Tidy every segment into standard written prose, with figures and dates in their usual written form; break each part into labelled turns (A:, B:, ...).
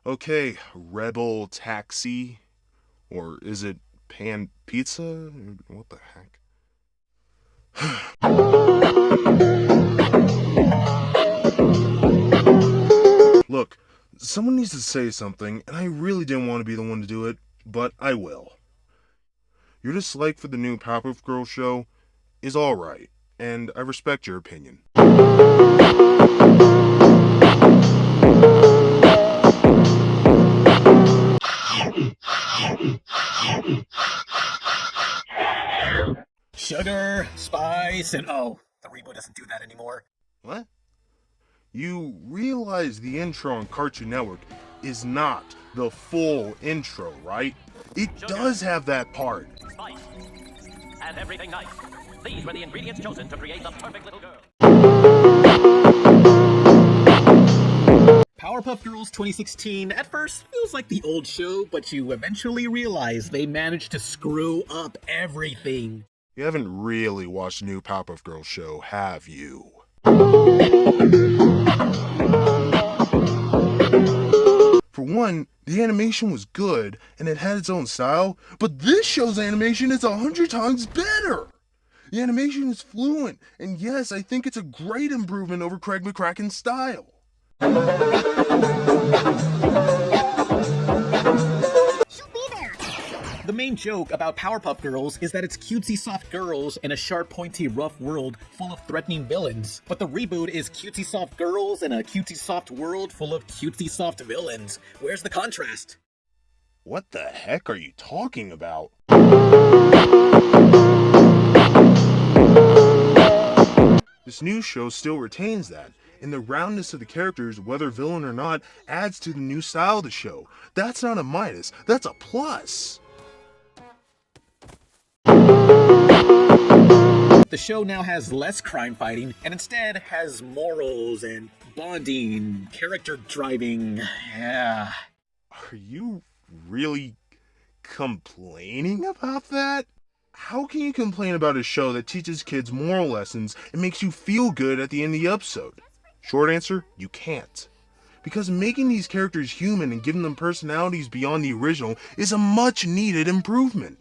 A: Okay, Rebel Taxi? Or is it Pan Pizza? What the heck? Look, someone needs to say something, and I really didn't want to be the one to do it, but I will. Your dislike for the new Powerpuff Girls show is alright, and I respect your opinion.
B: Sugar, spice, and oh, the reboot doesn't do that anymore.
A: What? You realize the intro on Cartoon Network is not the full intro, right? It does have that part.
C: Spice and everything nice. These were the ingredients chosen to create the perfect little girl.
B: Powerpuff Girls 2016 at first feels like the old show, but you eventually realize they managed to screw up everything.
A: You haven't really watched the new Powerpuff Girls show, have you? For one, the animation was good, and it had its own style, but this show's animation is 100 times better! The animation is fluent, and yes, I think it's a great improvement over Craig McCracken's style.
B: The main joke about Powerpuff Girls is that it's cutesy soft girls in a sharp, pointy, rough world full of threatening villains. But the reboot is cutesy soft girls in a cutesy soft world full of cutesy soft villains. Where's the contrast?
A: What the heck are you talking about? This new show still retains that, and the roundness of the characters, whether villain or not, adds to the new style of the show. That's not a minus, that's a plus.
B: The show now has less crime fighting and instead has morals and bonding, character driving. Yeah.
A: Are you really complaining about that? How can you complain about a show that teaches kids moral lessons and makes you feel good at the end of the episode? Short answer, you can't. Because making these characters human and giving them personalities beyond the original is a much needed improvement.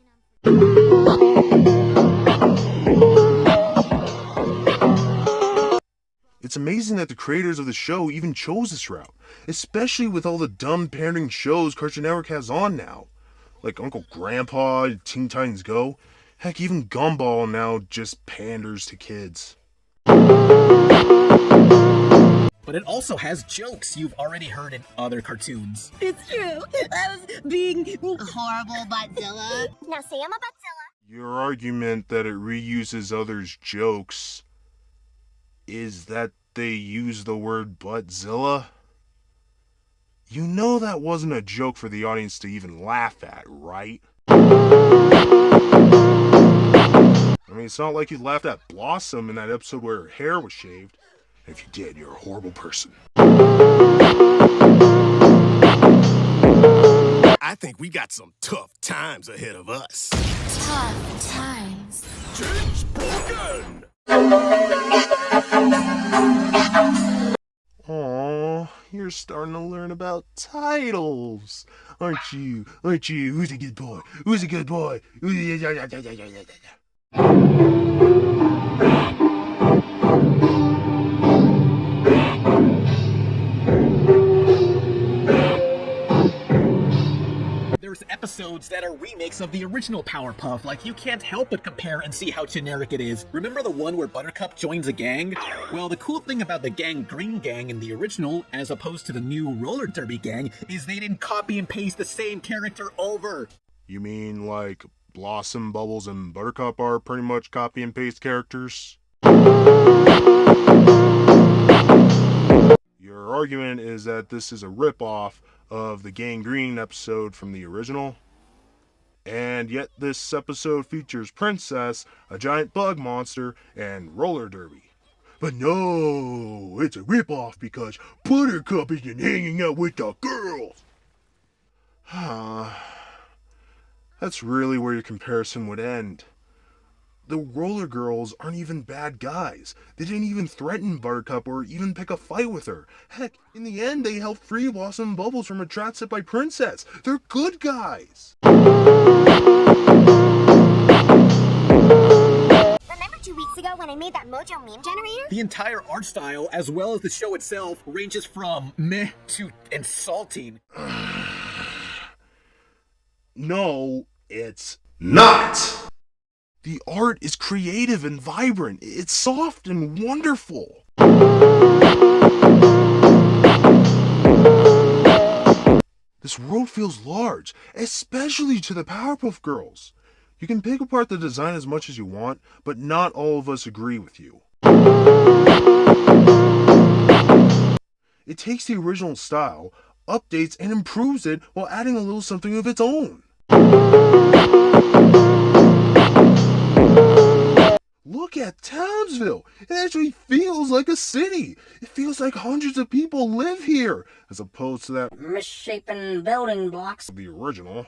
A: It's amazing that the creators of the show even chose this route, especially with all the dumb parenting shows Cartoon Network has on now. Like Uncle Grandpa, Teen Titans Go, heck, even Gumball now just panders to kids.
B: But it also has jokes you've already heard in other cartoons.
D: It's true. I was being horrible Buttzilla. Now say I'm a Buttzilla.
A: Your argument that it reuses others' jokes is that they use the word Buttzilla? You know that wasn't a joke for the audience to even laugh at, right? I mean, it's not like you laughed at Blossom in that episode where her hair was shaved. And if you did, you're a horrible person.
E: I think we got some tough times ahead of us.
D: Tough times.
E: Change broken!
A: Aww, you're starting to learn about titles, aren't you? Aren't you? Who's a good boy? Who's a good boy?
B: There's episodes that are remakes of the original Powerpuff, like you can't help but compare and see how generic it is. Remember the one where Buttercup joins a gang? Well, the cool thing about the Green Gang in the original, as opposed to the new Roller Derby Gang, is they didn't copy and paste the same character over.
A: You mean like Blossom, Bubbles, and Buttercup are pretty much copy and paste characters? Their argument is that this is a ripoff of the Gangrene episode from the original. And yet this episode features Princess, a giant bug monster, and roller derby. But no, it's a ripoff because Buttercup isn't hanging out with the girls. That's really where your comparison would end. The roller girls aren't even bad guys. They didn't even threaten Buttercup or even pick a fight with her. Heck, in the end, they helped free Blossom and Bubbles from a trap set by Princess. They're good guys.
D: Remember 2 weeks ago when I made that Mojo meme generator?
B: The entire art style, as well as the show itself, ranges from meh to insulting.
A: No, it's not. The art is creative and vibrant. It's soft and wonderful. This world feels large, especially to the Powerpuff Girls. You can pick apart the design as much as you want, but not all of us agree with you. It takes the original style, updates and improves it while adding a little something of its own. Look at Townsville! It actually feels like a city! It feels like hundreds of people live here, as opposed to that
F: misshapen building blocks
A: of the original.